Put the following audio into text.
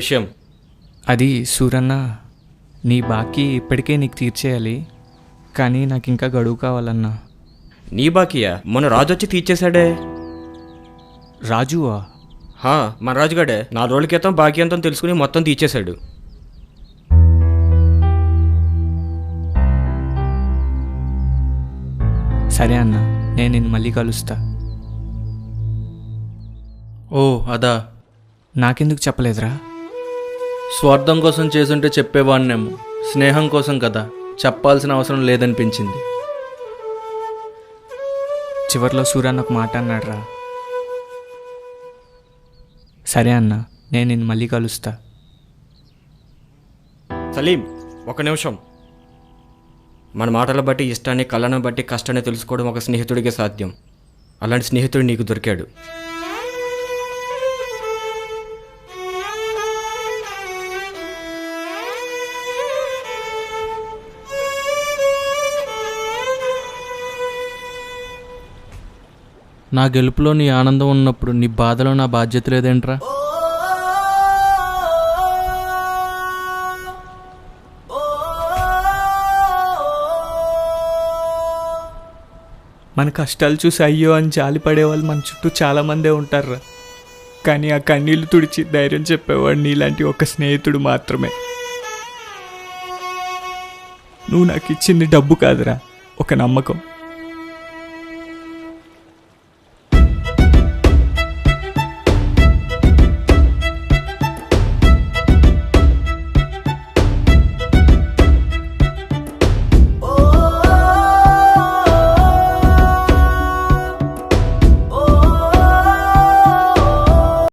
విషయం? అది సూరన్న, నీ బాకీ ఇప్పటికే నీకు తీర్చేయాలి, కానీ నాకు ఇంకా గడువు కావాలన్నా. నీ బాకీయా? మొన్న రాజు వచ్చి తీర్చేశాడే. రాజువా? మన రాజుగాడే 4 రోజుల క్రితం బాకీ అంతా తెలుసుకుని మొత్తం తీర్చేశాడు. సరే అన్న, నేను నిన్ను మళ్ళీ కలుస్తా. ఓ అదా, నాకెందుకు చెప్పలేదురా? స్వార్థం కోసం చేసుంటే చెప్పేవాడినేమో, స్నేహం కోసం కదా, చెప్పాల్సిన అవసరం లేదనిపించింది. చివర్లో సూరన్న ఒక మాట అన్నాడురా. సరే అన్న, నేను నిన్ను మళ్ళీ కలుస్తా. సలీం, 1 నిమిషం. మన మాటల బట్టి, ఇష్టాన్ని, కళ్ళను బట్టి కష్టాన్ని తెలుసుకోవడం ఒక స్నేహితుడికే సాధ్యం. అలాంటి స్నేహితుడు నీకు దొరికాడు. నా గెలుపులో నీ ఆనందం ఉన్నప్పుడు నీ బాధలో నా బాధ్యత లేదేంట్రా? మన కష్టాలు చూసి అయ్యో అని జాలి పడేవాళ్ళు మన చుట్టూ చాలామందే ఉంటారురా. కానీ ఆ కన్నీళ్లు తుడిచి ధైర్యం చెప్పేవాడు నీలాంటి ఒక స్నేహితుడు మాత్రమే. నువ్వు నాకు ఇచ్చింది డబ్బు కాదురా, ఒక నమ్మకం.